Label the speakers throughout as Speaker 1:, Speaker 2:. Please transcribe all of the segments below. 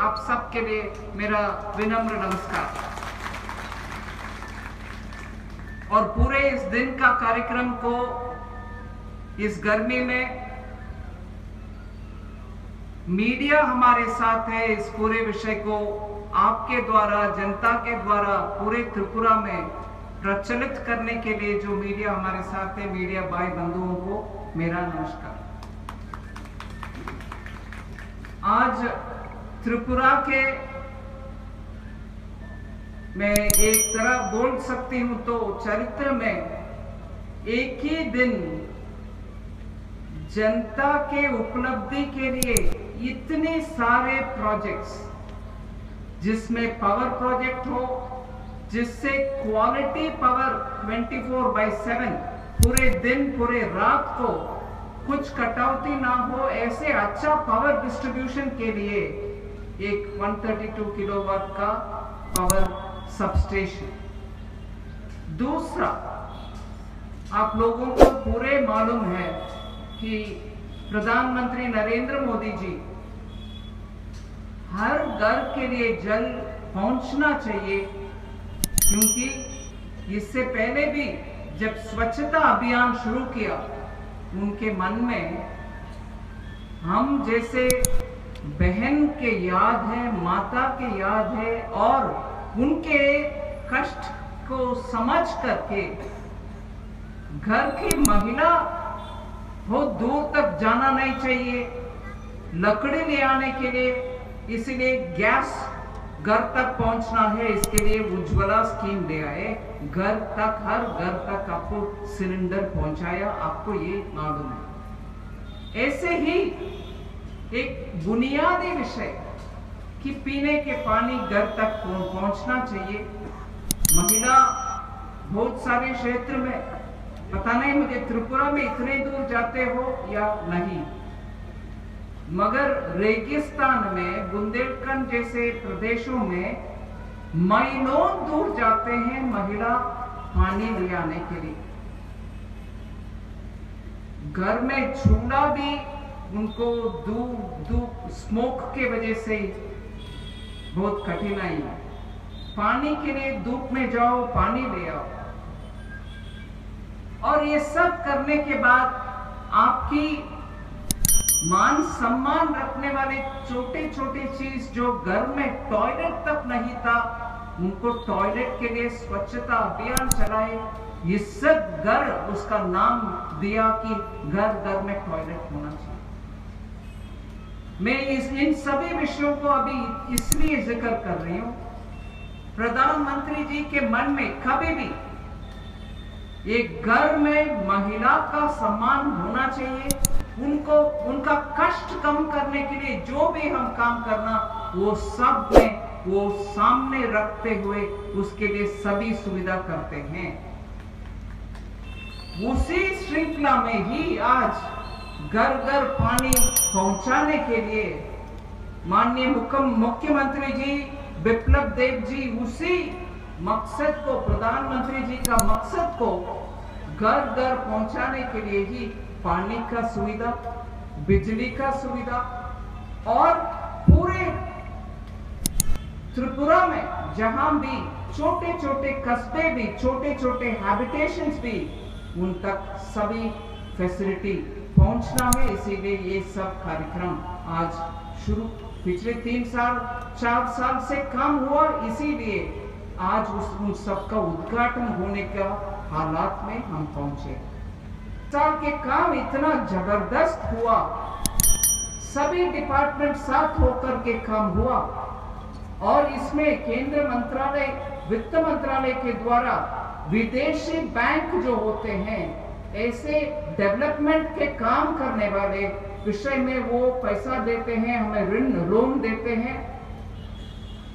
Speaker 1: आप सबके लिए मेरा विनम्र नमस्कार। और पूरे इस दिन का कार्यक्रम को इस गर्मी में मीडिया हमारे साथ है, इस पूरे विषय को आपके द्वारा, जनता के द्वारा पूरे त्रिपुरा में प्रचलित करने के लिए जो मीडिया हमारे साथ है, मीडिया भाई बंधुओं को मेरा नमस्कार। आज त्रिपुरा के मैं एक तरह बोल सकती हूं तो चरित्र में एक ही दिन जनता के उपलब्धि के लिए इतने सारे प्रोजेक्ट्स, जिसमें पावर प्रोजेक्ट हो, जिससे क्वालिटी पावर 24/7 पूरे दिन पूरे रात को कुछ कटौती ना हो, ऐसे अच्छा पावर डिस्ट्रीब्यूशन के लिए एक 132 किलोवाट का पावर सबस्टेशन। दूसरा, आप लोगों को पूरे मालूम है कि प्रधानमंत्री नरेंद्र मोदी जी हर घर के लिए जल पहुंचना चाहिए, क्योंकि इससे पहले भी जब स्वच्छता अभियान शुरू किया, उनके मन में हम जैसे बहन के याद है, माता के याद है, और उनके कष्ट को समझ करके घर की महिला बहुत दूर तक जाना नहीं चाहिए लकड़ी ले आने के लिए, इसलिए गैस घर तक पहुंचना है, इसके लिए उज्ज्वला स्कीम ले आए, घर तक, हर घर तक आपको सिलेंडर पहुंचाया, आपको ये मालूम है। ऐसे ही एक बुनियादी विषय कि पीने के पानी घर तक पहुंचना चाहिए। महिला बहुत सारे क्षेत्र में, पता नहीं मुझे त्रिपुरा में इतने दूर जाते हो या नहीं, मगर रेगिस्तान में, बुंदेलखंड जैसे प्रदेशों में माइलों दूर जाते हैं महिला पानी ले आने के लिए। घर में चूल्हा भी उनको दूर स्मोक के वजह से बहुत कठिनाई है। पानी के लिए धूप में जाओ, पानी ले आओ। और ये सब करने के बाद आपकी मान सम्मान रखने वाले छोटे छोटे चीज, जो घर में टॉयलेट तक नहीं था, उनको टॉयलेट के लिए स्वच्छता अभियान चलाए, इज्जत घर उसका नाम दिया कि घर घर में टॉयलेट होना चाहिए। मैं इन सभी विषयों को अभी इसलिए जिक्र कर रही हूं, प्रधानमंत्री जी के मन में कभी भी एक घर में महिला का सम्मान होना चाहिए, उनको उनका कष्ट कम करने के लिए जो भी हम काम करना, वो सब में वो सामने रखते हुए उसके लिए सभी सुविधा करते हैं। उसी श्रृंखला में ही आज घर घर पानी पहुंचाने के लिए माननीय मुख्यमंत्री जी बिप्लब देव जी उसी मकसद को, प्रधानमंत्री जी का मकसद को घर घर पहुंचाने के लिए ही पानी का सुविधा, बिजली का सुविधा, और पूरे त्रिपुरा में जहां भी छोटे छोटे कस्बे भी, छोटे छोटे हैबिटेशंस भी, उन तक सभी फैसिलिटी पहुंचना है। इसीलिए ये सब कार्यक्रम आज शुरू, पिछले 3-4 साल से काम हुआ, इसीलिए आज उन सब का उद्घाटन होने का हालात में हम पहुंचे। साल के काम इतना जबरदस्त हुआ, सभी डिपार्टमेंट साथ होकर के काम हुआ, और इसमें केंद्र मंत्रालय, वित्त मंत्रालय के द्वारा विदेशी बैंक जो होते हैं, ऐसे डेवलपमेंट के काम करने वाले विषय में वो पैसा देते हैं, हमें ऋण लोन देते हैं।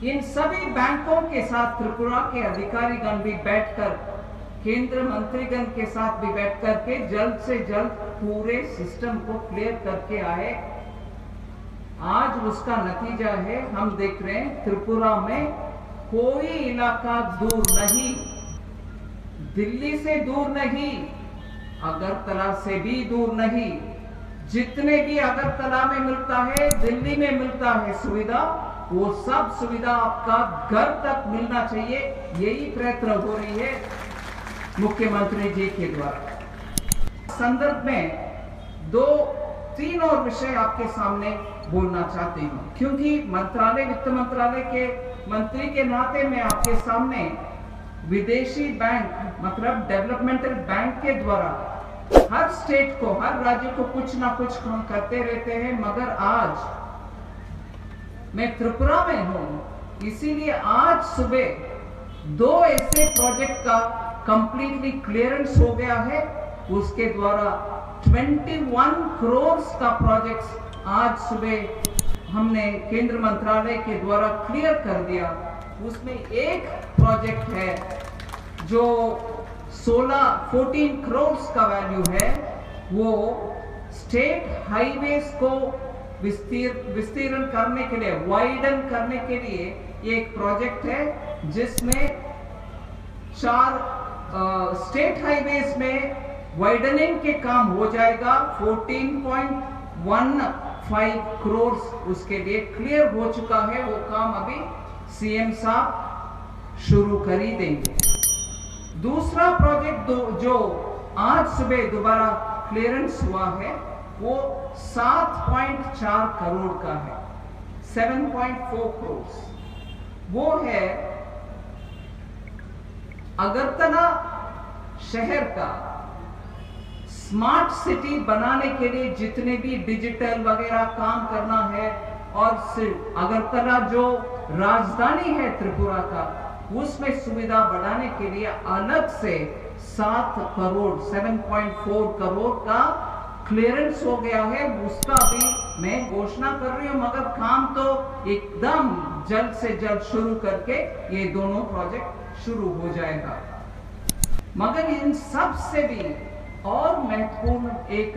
Speaker 1: इन सभी बैंकों के साथ त्रिपुरा के अधिकारीगण भी बैठकर, केंद्र मंत्रीगण के साथ भी बैठ करके जल्द से जल्द पूरे सिस्टम को क्लियर करके आए। आज उसका नतीजा है, हम देख रहे हैं त्रिपुरा में कोई इलाका दूर नहीं, दिल्ली से दूर नहीं, अगरतला से भी दूर नहीं, जितने भी अगरतला में मिलता है, दिल्ली में मिलता है सुविधा, वो सब सुविधा आपका घर तक मिलना चाहिए, यही प्रयत्न हो रही है मुख्यमंत्री जी के द्वारा। संदर्भ में 2-3 और विषय आपके सामने बोलना चाहती हूँ, क्योंकि मंत्रालय, वित्त मंत्रालय के मंत्री के नाते मैं आपके सामने विदेशी बैंक मतलब डेवलपमेंटल बैंक के द्वारा हर स्टेट को, हर राज्य को कुछ ना कुछ हम करते रहते हैं, मगर आज मैं त्रिपुरा में हूं, इसीलिए आज सुबह 2 ऐसे प्रोजेक्ट का कंप्लीटली क्लियरेंस हो गया है। उसके द्वारा 21 करोड़ का प्रोजेक्ट आज सुबह हमने केंद्र मंत्रालय के द्वारा क्लियर कर दिया। उसमें एक प्रोजेक्ट है जो 14 करोड़ का वैल्यू है, वो स्टेट हाईवेज को विस्तीर्ण करने के लिए, वाइडन करने के लिए एक प्रोजेक्ट है, जिसमें 4 स्टेट हाईवेज में वाइडनिंग के काम हो जाएगा। 14.15 करोड़ उसके लिए क्लियर हो चुका है। वो काम अभी सीएम साहब शुरू कर ही देंगे। दूसरा प्रोजेक्ट जो आज सुबह दोबारा क्लियरेंस हुआ है, वो 7.4 करोड़ का है, 7.4 करोड़। वो है अगरतला शहर का स्मार्ट सिटी बनाने के लिए जितने भी डिजिटल वगैरह काम करना है, और अगरतला जो राजधानी है त्रिपुरा का, उसमें सुविधा बढ़ाने के लिए अलग से 7 करोड़ 7.4 करोड़ का क्लियरेंस हो गया है। उसका भी मैं घोषणा कर रही हूं, मगर काम तो एकदम जल्द से जल्द शुरू करके ये दोनों प्रोजेक्ट शुरू हो जाएगा। मगर इन सब से भी और महत्वपूर्ण एक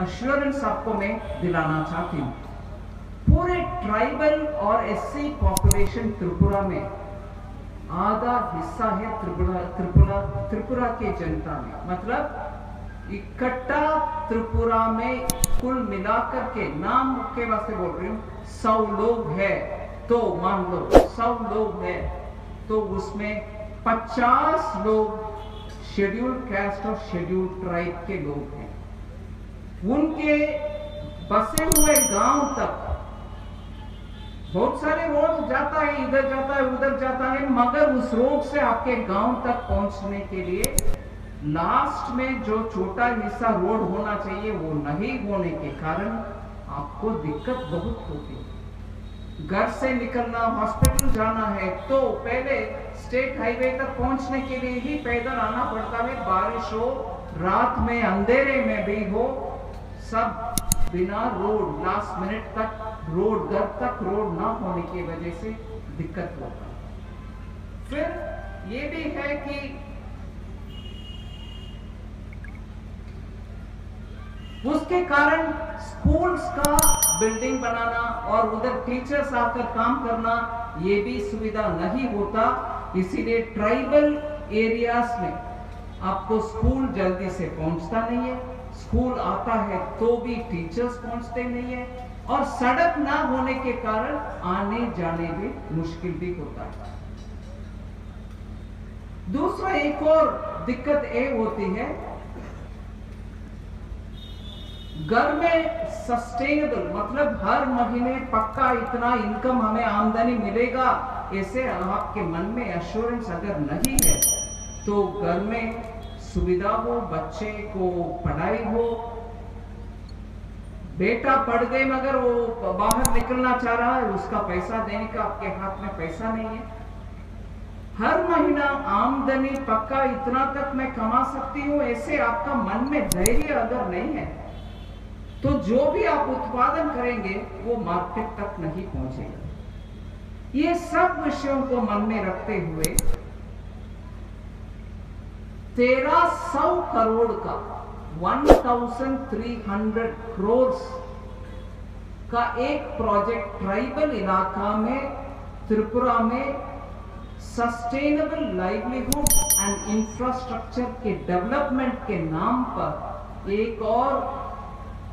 Speaker 1: अश्योरेंस आपको मैं दिलाना चाहती हूं। पूरे ट्राइबल और एससी पॉपुलेशन त्रिपुरा में आधा हिस्सा है त्रिपुरा के जनता में, मतलब इकट्ठा त्रिपुरा में कुल मिलाकर के, नाम के वास्ते बोल रही हूँ, 100 लोग है तो मान लो 100 लोग है, तो उसमें 50 लोग शेड्यूल कास्ट और शेड्यूल ट्राइब के लोग हैं। उनके बसे हुए गांव तक बहुत सारे रोड जाता है, इधर जाता है, उधर जाता है, मगर उस रोड से आपके गांव तक पहुंचने के लिए लास्ट में जो छोटा हिस्सा रोड होना चाहिए वो नहीं होने के कारण आपको दिक्कत बहुत होती है। घर से निकलना, हॉस्पिटल जाना है तो पहले स्टेट हाईवे तक पहुंचने के लिए ही पैदल आना पड़ता है, बारिश हो, रात में अंधेरे में भी हो, सब बिना रोड, लास्ट मिनट तक रोड, घर तक रोड ना होने की वजह से दिक्कत होता है। फिर ये भी है कि उसके कारण स्कूल्स का बिल्डिंग बनाना और उधर टीचर्स आकर काम करना, ये भी सुविधा नहीं होता। इसीलिए ट्राइबल एरियाज में आपको स्कूल जल्दी से पहुंचता नहीं है, स्कूल आता है तो भी टीचर्स पहुंचते नहीं है, और सड़क ना होने के कारण आने जाने भी मुश्किल भी होता है। दूसरा एक और दिक्कत ये होती है, घर में सस्टेनेबल मतलब हर महीने पक्का इतना इनकम हमें आमदनी मिलेगा, ऐसे आपके मन में एश्योरेंस अगर नहीं है तो घर में सुविधा हो, बच्चे को पढ़ाई हो, बेटा पढ़ गए मगर वो बाहर निकलना चाह रहा है, उसका पैसा देने का आपके हाथ में पैसा नहीं है। हर महीना आमदनी पक्का इतना तक मैं कमा सकती हूँ, ऐसे आपका मन में धैर्य अगर नहीं है तो जो भी आप उत्पादन करेंगे वो मार्केट तक नहीं पहुंचेगा। ये सब विषयों को मन में रखते हुए 1300 करोड़ का 1300 करोड़ का एक प्रोजेक्ट ट्राइबल इलाका में त्रिपुरा में सस्टेनेबल लाइवलीहुड एंड इंफ्रास्ट्रक्चर के डेवलपमेंट के नाम पर एक और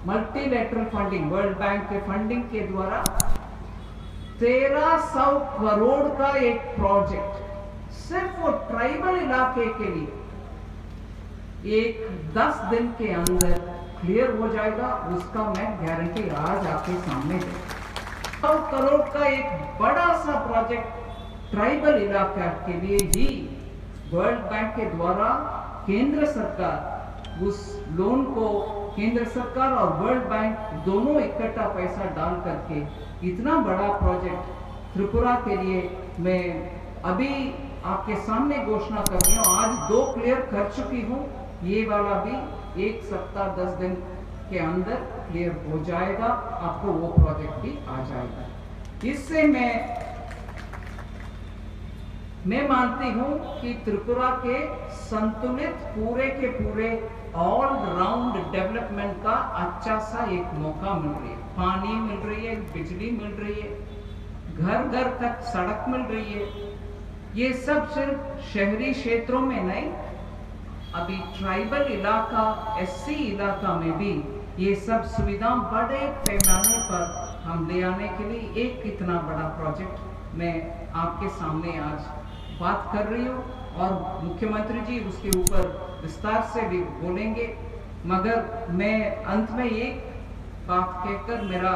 Speaker 1: मल्टीलेटरल फंडिंग, वर्ल्ड बैंक के फंडिंग के द्वारा 1300 करोड़ का एक प्रोजेक्ट सिर्फ वो ट्राइबल इलाके के लिए एक 10 दिन के अंदर क्लियर हो जाएगा। उसका मैं गारंटी आज आपके सामने दे। 100 करोड़ का एक बड़ा सा प्रोजेक्ट ट्राइबल इलाका के लिए ही वर्ल्ड बैंक के द्वारा केंद्र सरकार उस लोन को, केंद्र सरकार और वर्ल्ड बैंक दोनों इकट्ठा पैसा डाल करके इतना बड़ा प्रोजेक्ट त्रिपुरा के लिए मैं अभी आपके सामने घोषणा कर रही हूँ। आज 2 क्लियर कर चुकी हूँ, ये वाला भी 1 सप्ताह 10 दिन के अंदर क्लियर हो जाएगा, आपको वो प्रोजेक्ट भी आ जाएगा। इससे मैं मानती हूं कि त्रिपुरा के संतुलित पूरे के पूरे ऑल राउंड डेवलपमेंट का अच्छा सा एक मौका मिल रही है। पानी मिल रही है, बिजली मिल रही है, घर घर तक सड़क मिल रही है। ये सब सिर्फ शहरी क्षेत्रों में नहीं, अभी ट्राइबल इलाका, एससी इलाका में भी ये सब सुविधा बड़े पैमाने पर हम ले आने के लिए एक इतना बड़ा प्रोजेक्ट मैं आपके सामने आज बात कर रही हूँ। और मुख्यमंत्री जी उसके ऊपर विस्तार से भी बोलेंगे, मगर मैं अंत में एक बात कहकर मेरा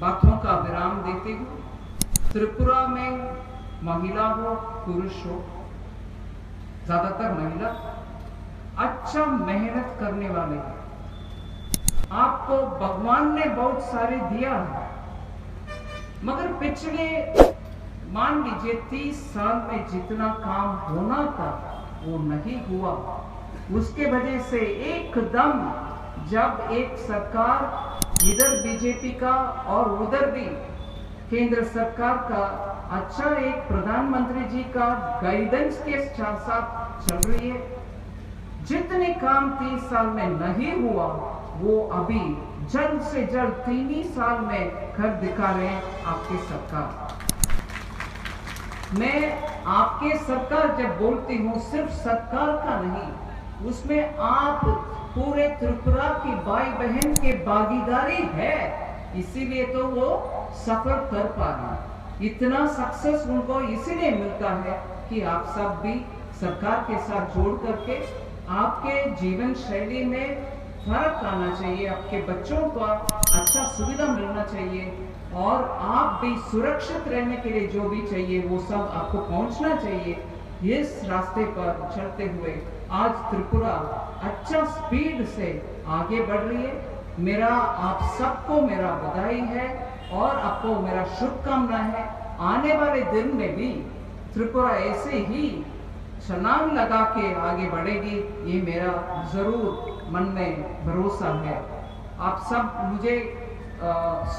Speaker 1: बातों का विराम देती हूँ। त्रिपुरा में महिला हो पुरुष हो, ज्यादातर महिला अच्छा मेहनत करने वाले हैं। आपको भगवान ने बहुत सारे दिया है, मगर पिछले मान लीजिए 30 साल में जितना काम होना था वो नहीं हुआ। उसके वजह से एकदम जब एक सरकार इधर बीजेपी का और उधर भी केंद्र सरकार का अच्छा एक प्रधानमंत्री जी का गाइडेंस के साथ चल रही है, जितने काम 30 साल में नहीं हुआ वो अभी जल्द से जल्द 3 ही साल में कर दिखा रहे हैं आपकी सरकार। मैं आपके सरकार जब बोलती हूँ सिर्फ सरकार का नहीं, उसमें आप पूरे त्रिपुरा की भाई बहन के भागीदारी है, इसीलिए तो वो सफर कर पा रहे हैं। इतना सक्सेस उनको इसीलिए मिलता है कि आप सब भी सरकार के साथ जोड़ करके आपके जीवन शैली में फर्क आना चाहिए, आपके बच्चों को अच्छा सुविधा मिलना चाहिए और आप भी सुरक्षित रहने के लिए जो भी चाहिए वो सब आपको पहुंचना चाहिए। इस रास्ते पर चलते हुए आज त्रिपुरा अच्छा स्पीड से आगे बढ़ रही है। मेरा आप सबको मेरा बधाई है और आपको मेरा शुभकामना है। आने वाले दिन में भी त्रिपुरा ऐसे ही छलांग लगा के आगे बढ़ेगी, ये मेरा जरूर मन में भरोसा है। आप सब मुझे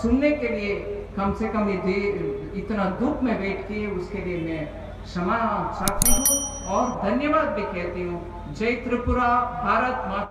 Speaker 1: सुनने के लिए कम से कम ये इतना दुख में वेट किए, उसके लिए मैं क्षमा चाहती हूँ और धन्यवाद भी कहती हूँ। जय त्रिपुरा, भारत माता।